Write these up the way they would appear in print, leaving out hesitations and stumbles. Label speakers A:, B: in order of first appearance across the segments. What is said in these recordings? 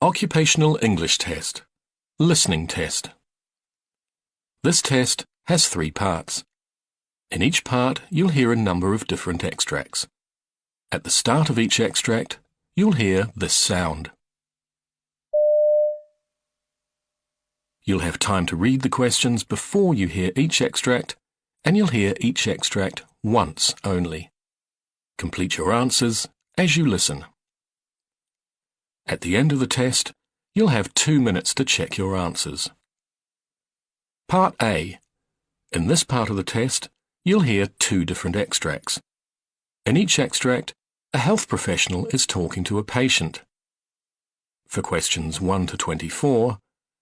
A: Occupational English Test. Listening Test. This test has 3 parts. In each part, you'll hear a number of different extracts. At the start of each extract, you'll hear this sound. You'll have time to read the questions before you hear each extract, and you'll hear each extract once only. Complete your answers as you listen. At the end of the test, you'll have 2 minutes to check your answers. Part A. In this part of the test, you'll hear 2 different extracts. In each extract, a health professional is talking to a patient. For questions 1 to 24,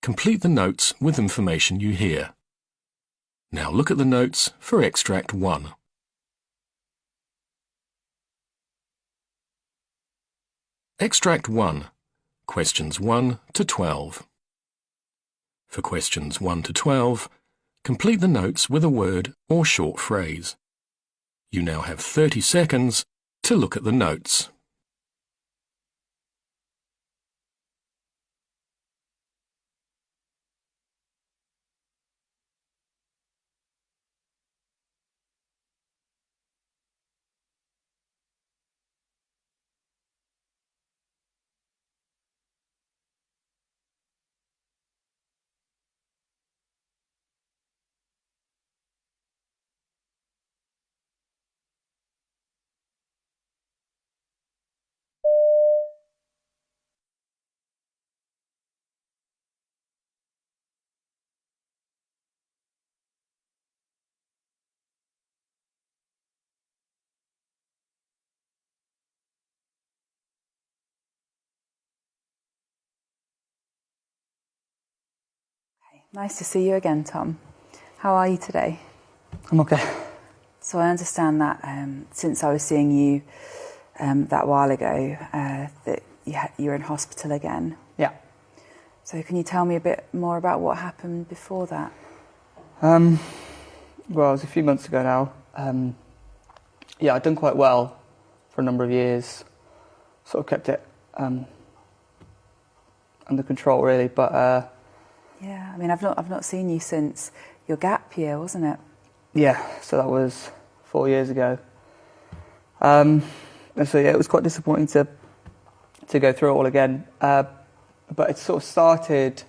A: complete the notes with information you hear. Now look at the notes for extract 1. Extract 1. Questions 1 to 12. For questions 1 to 12, complete the notes with a word or short phrase. You now have 30 seconds to look at the notes.
B: Nice to see you again, Tom. How are you today?
C: I'm okay.
B: So I understand that since I was seeing you that while ago, that you're in hospital again.
C: Yeah.
B: So can you tell me a bit more about what happened before that?
C: Well, it was a few months ago now. I'd done quite well for a number of years. Sort of kept it under control, really, but...
B: Yeah, I mean, I've not seen you since your gap year, wasn't it?
C: Yeah, so that was 4 years ago. And so yeah, it was quite disappointing to go through it all again. But it sort of started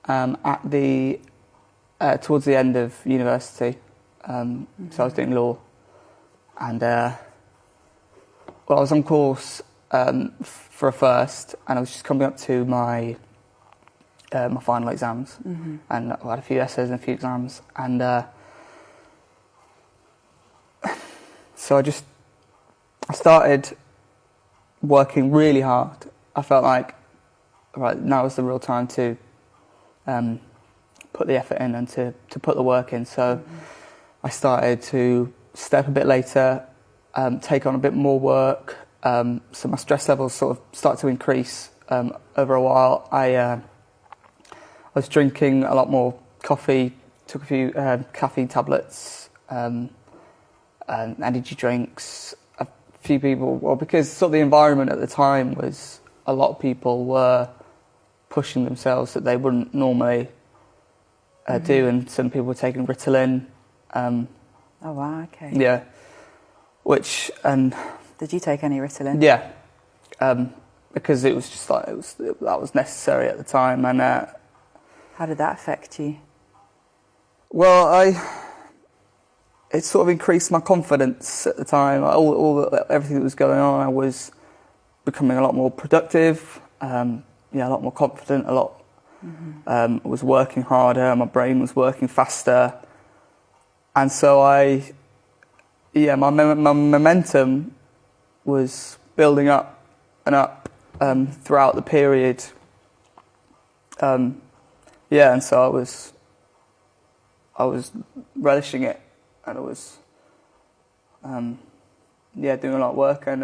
C: at the towards the end of university. So I was doing law, and I was on course for a first, and I was just coming up to my final exams, and I had a few essays and a few exams, and so I started working really hard. I felt like, right, now is the real time to put the effort in and to put the work in. So I started to step a bit later, take on a bit more work, so my stress levels sort of start to increase over a while. I was drinking a lot more coffee, took a few caffeine tablets, and energy drinks. A few people, well, because sort of the environment at the time was a lot of people were pushing themselves that they wouldn't normally do, and some people were taking Ritalin.
B: Oh wow, okay.
C: Yeah, and
B: did you take any Ritalin?
C: Yeah, because it was just like that was necessary at the time, and.
B: How did that affect you?
C: Well, it sort of increased my confidence at the time. Everything that was going on, I was becoming a lot more productive, a lot more confident, I was working harder, my brain was working faster. And so my momentum was building up and up throughout the period. And so I was relishing it, and I was, doing a lot of work. And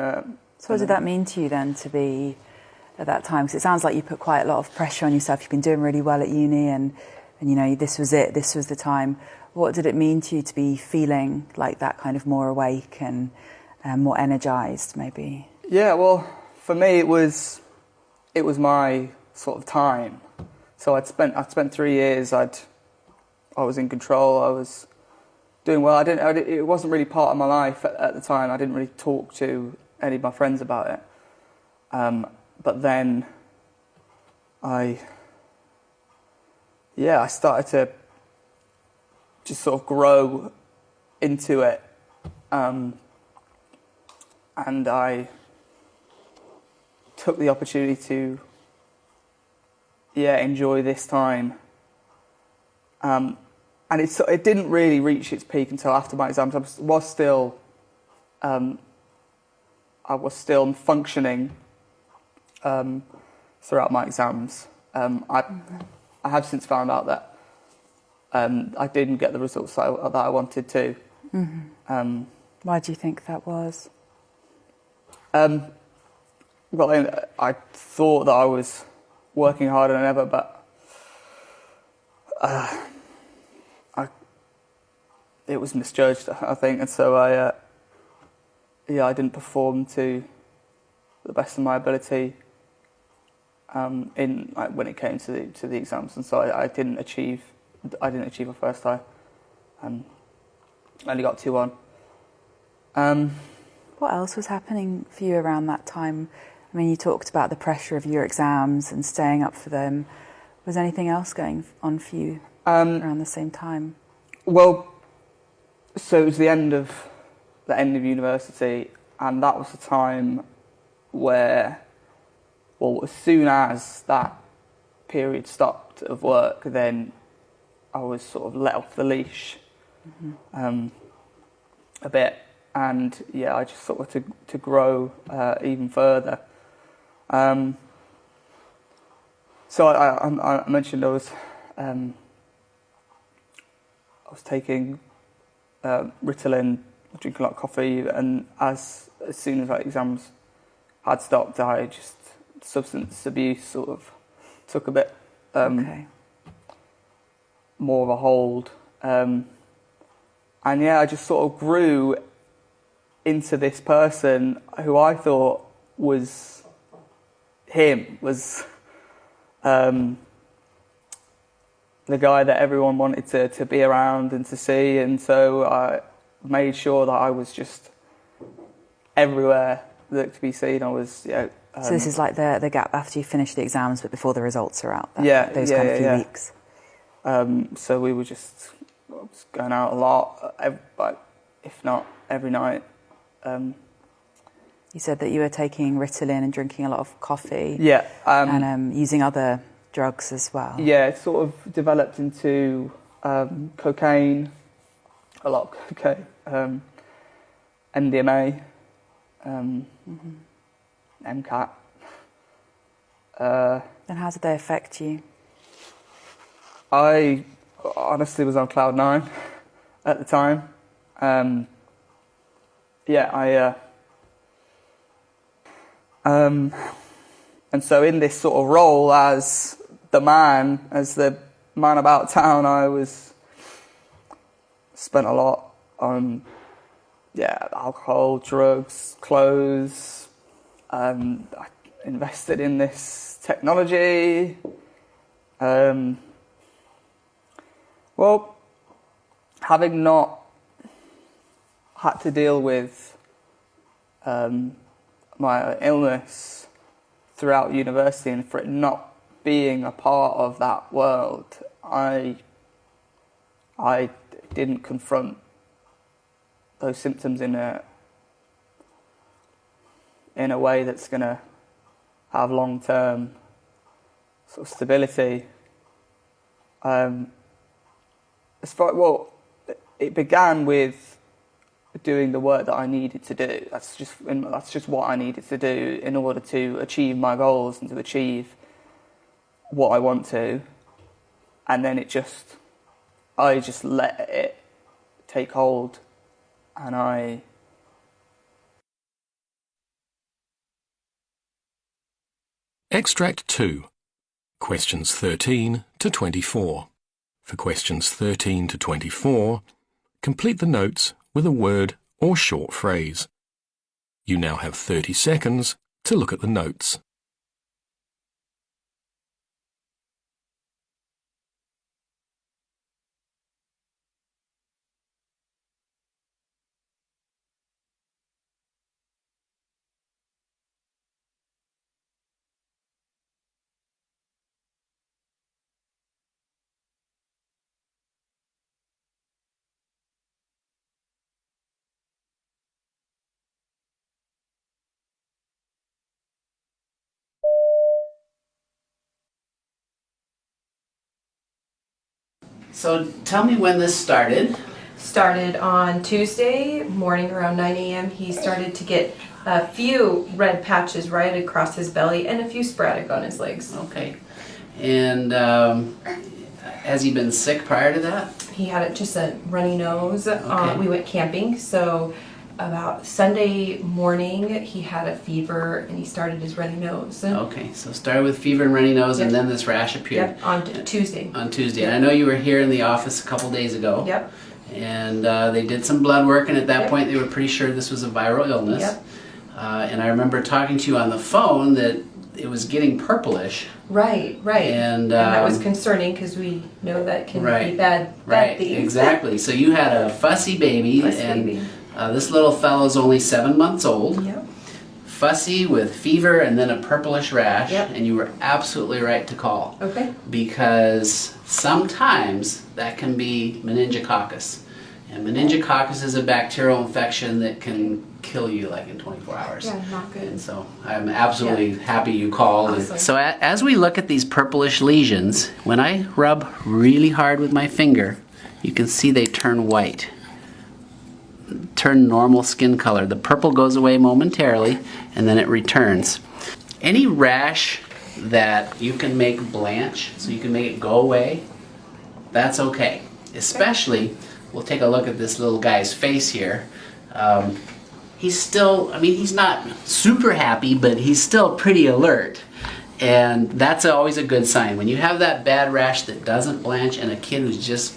B: so, what did that mean to you then to be at that time? Because it sounds like you put quite a lot of pressure on yourself. You've been doing really well at uni, and this was it. This was the time. What did it mean to you to be feeling like that, kind of more awake and more energised, maybe?
C: Yeah, well, for me, it was it was my sort of time. So I'd spent 3 years. I was in control. I was doing well. It wasn't really part of my life at the time. I didn't really talk to any of my friends about it. But then I started to just sort of grow into it. And I took the opportunity to enjoy this time. And it didn't really reach its peak until after my exams. I was still functioning throughout my exams. I have since found out that I didn't get the results that I wanted to.
B: Mm-hmm. Why do you think that was?
C: Well, I thought that I was working harder than ever, but it was misjudged, I think, and so I didn't perform to the best of my ability when it came to the exams, and so I didn't achieve a first time. I only got 2-1.
B: What else was happening for you around that time? I mean, you talked about the pressure of your exams and staying up for them. Was anything else going on for you around the same time?
C: Well, so it was the end of university, and that was the time where, well, as soon as that period stopped of work, then I was sort of let off the leash a bit, and I just sort of to grow even further. So I mentioned I was taking Ritalin, drinking a lot of coffee, and as soon as exams had stopped, substance abuse sort of took a bit more of a hold, and I just sort of grew into this person who I thought was the guy that everyone wanted to be around and to see, and so I made sure that I was just everywhere that to be seen. I was,
B: so this is like the gap after you finish the exams, but before the results are out. Those kind of few weeks.
C: So we were just going out a lot, if not every night.
B: You said that you were taking Ritalin and drinking a lot of coffee.
C: And
B: using other drugs as well.
C: Yeah, it sort of developed into cocaine, a lot of cocaine, MDMA, MCAT.
B: And how did they affect you?
C: I honestly was on cloud 9 at the time. And so in this sort of role as the man about town, I spent a lot on alcohol, drugs, clothes. I invested in this technology. Well, having not had to deal with my illness throughout university, and for it not being a part of that world, I didn't confront those symptoms in a way that's going to have long-term sort of stability. It began with doing the work that I needed to do. That's just what I needed to do in order to achieve my goals and to achieve what I want to. And then I just let it take hold, and
A: Extract 2. Questions 13 to 24. For questions 13 to 24, complete the notes with a word or short phrase. You now have 30 seconds to look at the notes.
D: So tell me when this started.
E: Started on Tuesday morning around 9 a.m. He started to get a few red patches right across his belly and a few sporadic on his legs.
D: Okay. And has he been sick prior to that?
E: He had just a runny nose.
D: Okay.
E: We went camping, so about Sunday morning he had a fever and he started his runny nose.
D: Okay, so started with fever and runny nose,
E: Yep.
D: and then this rash appeared.
E: Yep, on Tuesday.
D: On Tuesday.
E: Yep.
D: And I know you were here in the office a couple days ago.
E: Yep.
D: And they did some blood work, and at that
E: Yep.
D: point they were pretty sure this was a viral illness.
E: Yep.
D: And I remember talking to you on the phone that it was getting purplish.
E: Right.
D: And
E: that was concerning because we know that can
D: Right.
E: be bad
D: Right,
E: things.
D: exactly. So you had a fussy baby,
E: Fussy
D: and
E: baby.
D: This little fellow's only 7 months old.
E: Yep.
D: Fussy with fever and then a purplish rash,
E: Yep.
D: and you were absolutely right to call.
E: Okay.
D: Because sometimes that can be meningococcus. And meningococcus is a bacterial infection that can kill you like in 24 hours.
E: Yeah, not good.
D: And so I'm absolutely happy you called.
E: Awesome.
D: So as we look at these purplish lesions, when I rub really hard with my finger, you can see they turn white. Turn normal skin color. The purple goes away momentarily and then it returns. Any rash that you can make blanch, so you can make it go away, that's okay. Especially, we'll take a look at this little guy's face here. He's still, I mean, he's not super happy, but he's still pretty alert. And that's always a good sign. When you have that bad rash that doesn't blanch and a kid who's just,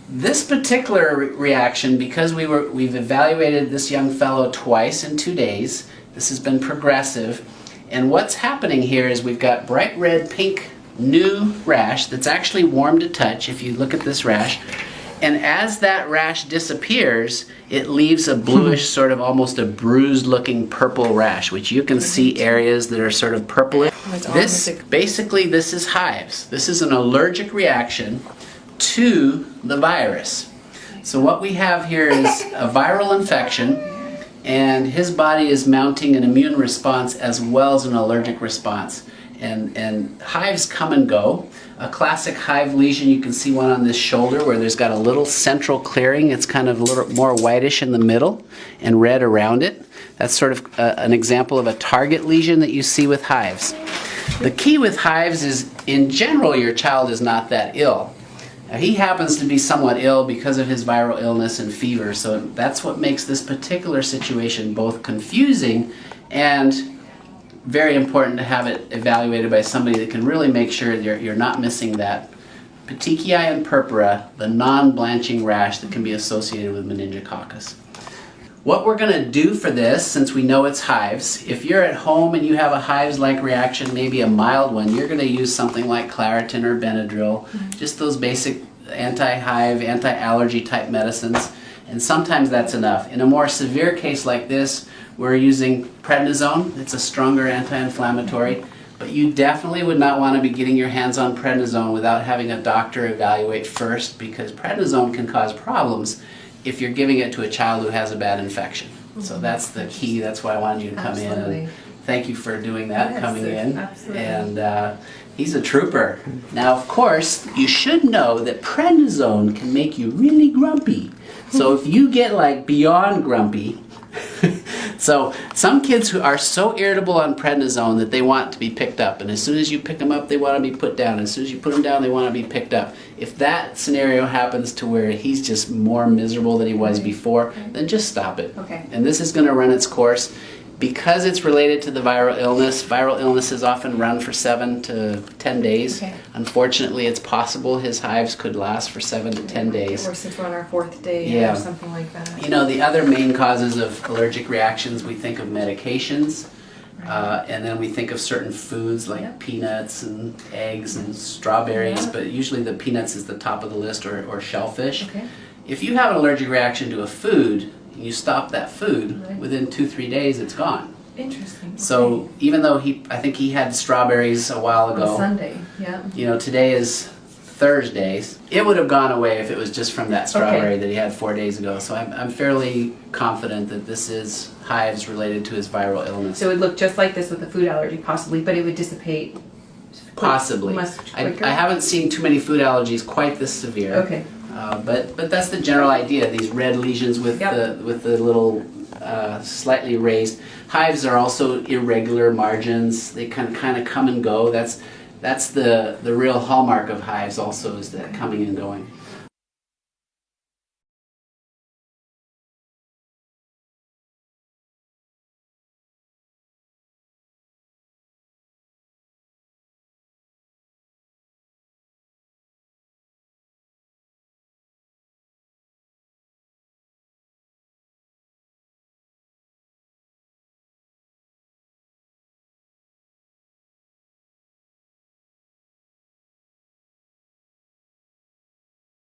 D: this particular reaction, because we've evaluated this young fellow twice in 2 days, this has been progressive. And what's happening here is we've got bright red, pink, new rash that's actually warm to touch if you look at this rash. And as that rash disappears, it leaves a bluish, sort of almost a bruised looking purple rash, which you can see areas that are sort of purplish. Basically, this is hives. This is an allergic reaction to the virus. So what we have here is a viral infection, and his body is mounting an immune response as well as an allergic response. And hives come and go. A classic hive lesion, you can see one on this shoulder where there's got a little central clearing. It's kind of a little more whitish in the middle and red around it. That's sort of an example of a target lesion that you see with hives. The key with hives is, in general, your child is not that ill. Now, he happens to be somewhat ill because of his viral illness and fever, so that's what makes this particular situation both confusing and very important to have it evaluated by somebody that can really make sure you're not missing that petechiae and purpura, the non-blanching rash that can be associated with meningococcus. What we're going to do for this, since we know it's hives, if you're at home and you have a hives-like reaction, maybe a mild one, you're going to use something like Claritin or Benadryl, just those basic anti-hive, anti-allergy type medicines, and sometimes that's enough. In a more severe case like this, we're using prednisone. It's a stronger anti-inflammatory, but you definitely would not want to be getting your hands on prednisone without having a doctor evaluate first, because prednisone can cause problems if you're giving it to a child who has a bad infection. So that's the key. That's why I wanted you to come in. And thank you for doing that, coming in.
E: Absolutely.
D: And he's a trooper. Now, of course, you should know that prednisone can make you really grumpy. So if you get like beyond grumpy, so some kids who are so irritable on prednisone that they want to be picked up, and as soon as you pick them up they want to be put down, as soon as you put them down they want to be picked up. If that scenario happens to where he's just more miserable than he was before, then just stop it.
E: Okay.
D: And this is going to run its course. Because it's related to the viral illnesses often run for 7 to 10 days.
E: Okay.
D: Unfortunately, it's possible his hives could last for 7 to 10 days.
E: Or since we're on our 4th day
D: Yeah.
E: or something like that.
D: You know, the other main causes of allergic reactions, we think of medications, and then we think of certain foods like peanuts and eggs and strawberries, but usually the peanuts is the top of the list, or shellfish.
E: Okay.
D: If you have an allergic reaction to a food, and you stop that food, within 2-3 days it's gone.
E: Interesting.
D: So even though I think he had strawberries a while ago.
E: On Sunday, yeah.
D: You know, today is Thursday. It would have gone away if it was just from that strawberry that he had 4 days ago. So I'm fairly confident that this is hives related to his viral illness.
E: So it would look just like this with a food allergy possibly, but it would dissipate
D: Possibly.
E: Much
D: I
E: quicker?
D: haven't seen too many food allergies quite this severe.
E: Okay.
D: But that's the general idea. These red lesions with the little slightly raised hives are also irregular margins. They kind of come and go. That's the real hallmark of hives. Also, is that coming and going.